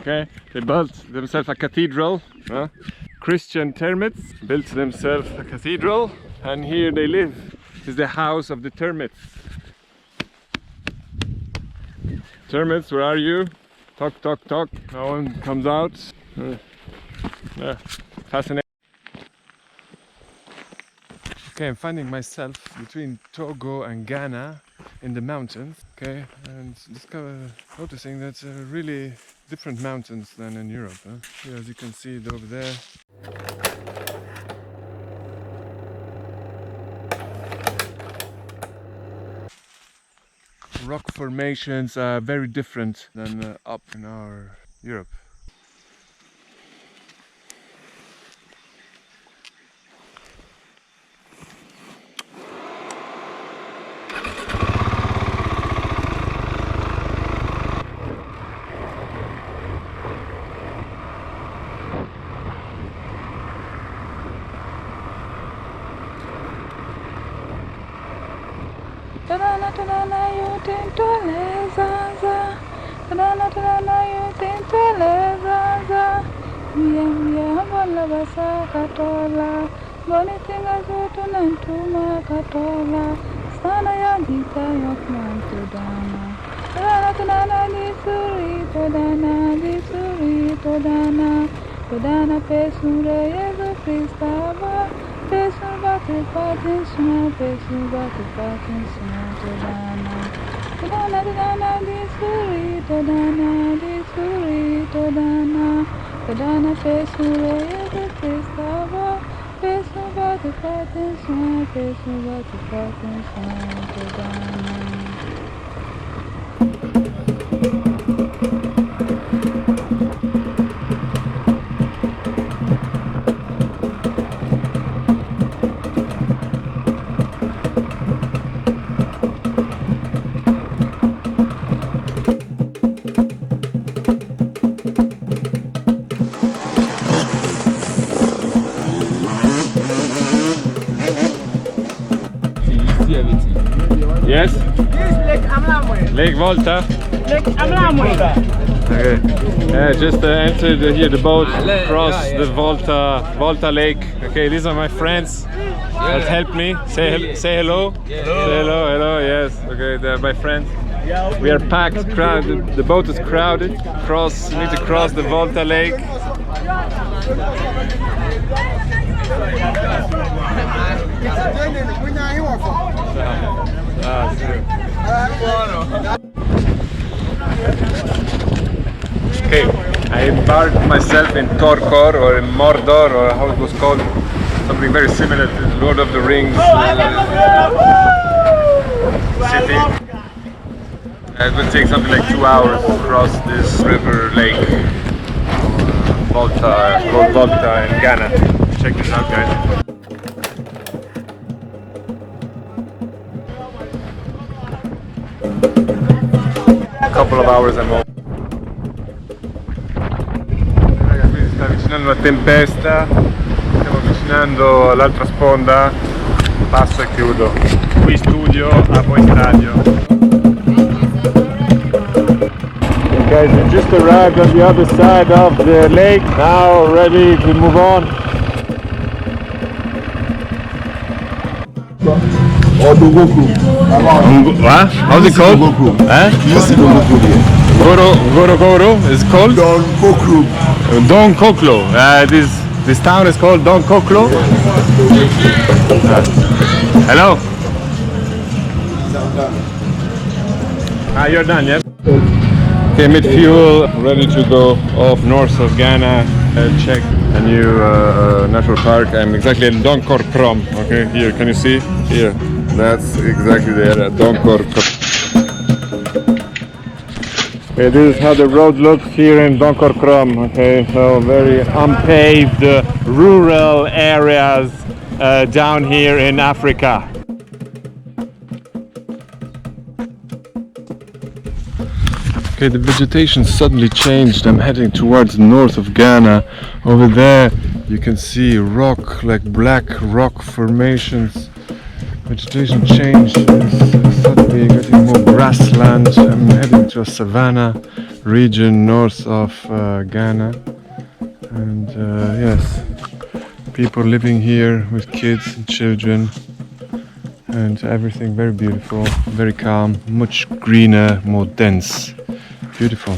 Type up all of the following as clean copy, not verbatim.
Okay, they built themselves a cathedral. Christian termites built themselves a cathedral, and here they live. Is the house of the termites. Termites, where are you? Talk, talk, talk. No one comes out. Fascinating. Okay, I'm finding myself between Togo and Ghana in the mountains. Okay, and noticing that really different mountains than in Europe. Here, as you can see it over there. Rock formations are very different than up in our Europe. Yes? This is Lake Amlamwe. Lake Volta? Lake Amlamwe. Okay. Just entered here the boat, cross the Volta Lake. Okay, these are my friends that helped me. Say hello. Say hello, yes. Okay, they're my friends. We are packed, crowded. The boat is crowded. Need to cross the Volta Lake. Okay, I embarked myself in Torkor or in Mordor, or how it was called, something very similar to Lord of the Rings city. It will take something like 2 hours to cross this river lake called Volta in Ghana. Check this out, guys. A couple of hours and more. Ragazzi, si sta avvicinando una tempesta, stiamo avvicinando all'altra sponda, passo e chiudo. Qui studio, a voi stadio. Guys, we just arrived on the other side of the lake, now ready to move on. What? How's it called? Goro is called? Don Koklo. This town is called Don Koklo. Hello. You're done, yeah? Okay, mid-fuel, ready to go off north of Ghana, check a new natural park. I'm exactly in Donkor Krom. Okay, here, can you see? Here, that's exactly the area, Donkor Krom. Okay, this is how the road looks here in Donkor Krom. Okay, so very unpaved rural areas down here in Africa. Okay, the vegetation suddenly changed. I'm heading towards the north of Ghana. Over there you can see rock, like black rock formations. Vegetation change is suddenly getting more grassland. I'm heading to a savanna. region north of Ghana, and yes, people living here with kids and children, and everything very beautiful, very calm, much greener, more dense, beautiful.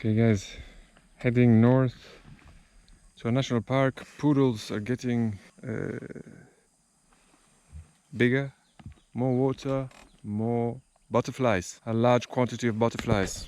Okay guys, heading north to a national park. Poodles are getting bigger, more water, more butterflies, a large quantity of butterflies.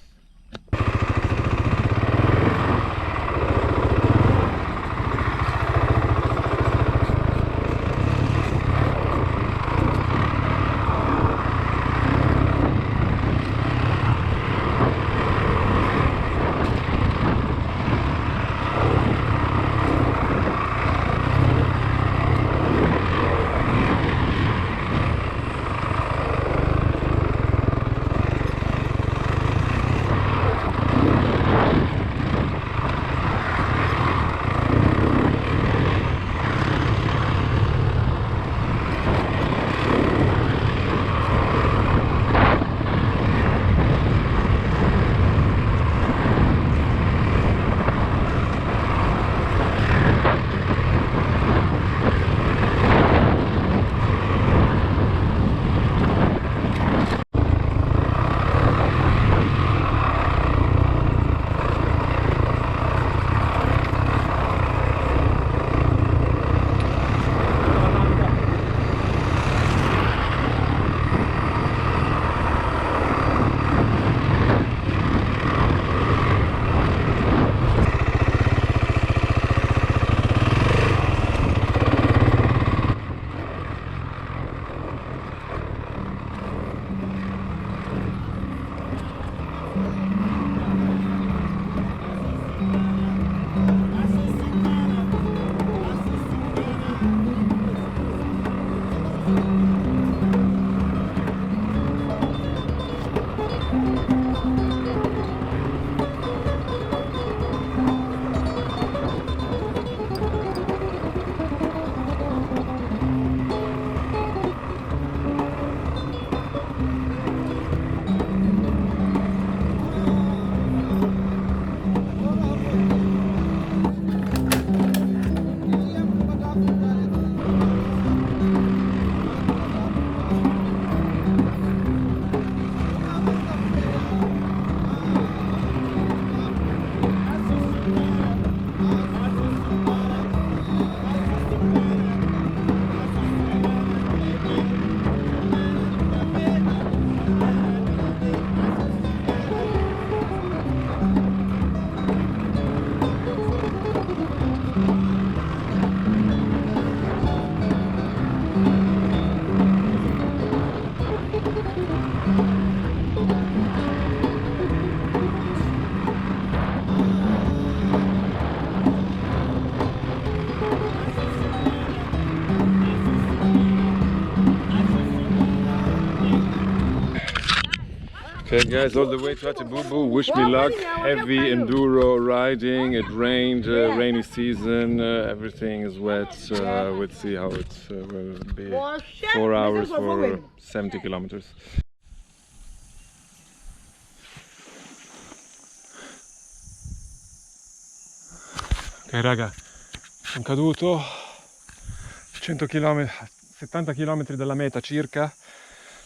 Okay guys, all the way to Atebubu, wish me luck. Heavy enduro riding, it rained, rainy season, everything is wet. We'll see how it will be. 4 hours for 70 kilometers. Ok raga, sono caduto 100 km, 70 km dalla meta circa,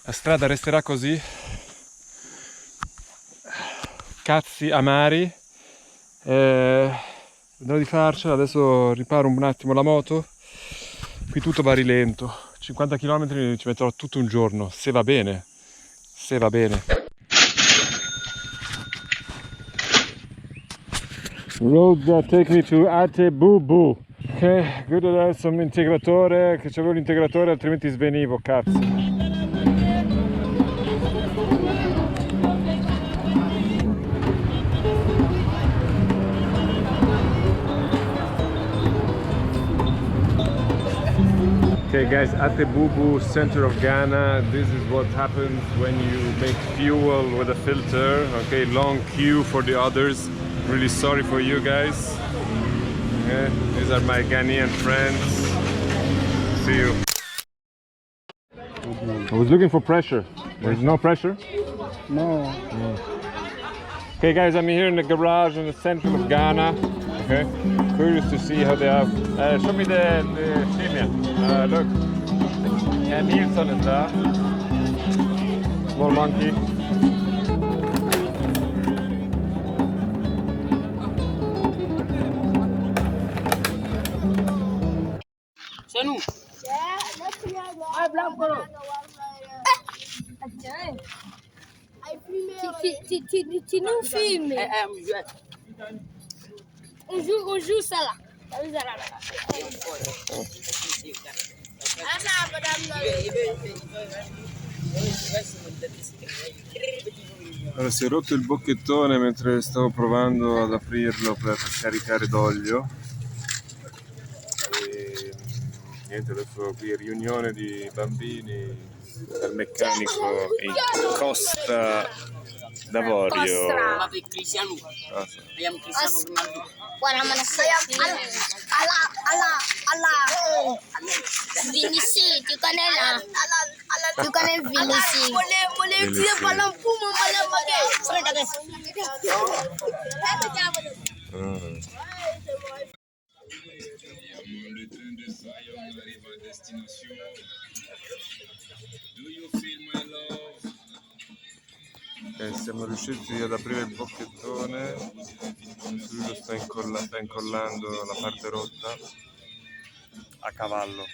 la strada resterà così, cazzi amari, vedrò di farcela, adesso riparo un attimo la moto, qui tutto va a rilento, 50 km ci metterò tutto un giorno, se va bene, se va bene. Roads that take me to Atebubu. Ok, good adesso un integratore, che c'avevo l'integratore altrimenti svenivo, cazzo. Okay guys, Atebubu, center of Ghana, this is what happens when you make fuel with a filter. Okay, long queue for the others. Really sorry for you guys. Okay, these are my Ghanaian friends. See you. I was looking for pressure. There's no pressure? No. Okay guys, I'm here in the garage in the center of Ghana. Okay, curious to see how they have. Show me the chimney. Look, Nilsson is there. Small monkey. Sanu. Tu nous filmes. On joue ça là. Allora, si è rotto il bocchettone mentre stavo provando ad aprirlo per caricare d'olio. E niente, adesso qui riunione di bambini al meccanico in Costa d'Avorio. Guarda, ma Vinicius, tu connais là? Tu connais Vinicius? Siamo riusciti ad aprire il bocchettone, lui lo sta incollando la parte rotta a cavallo.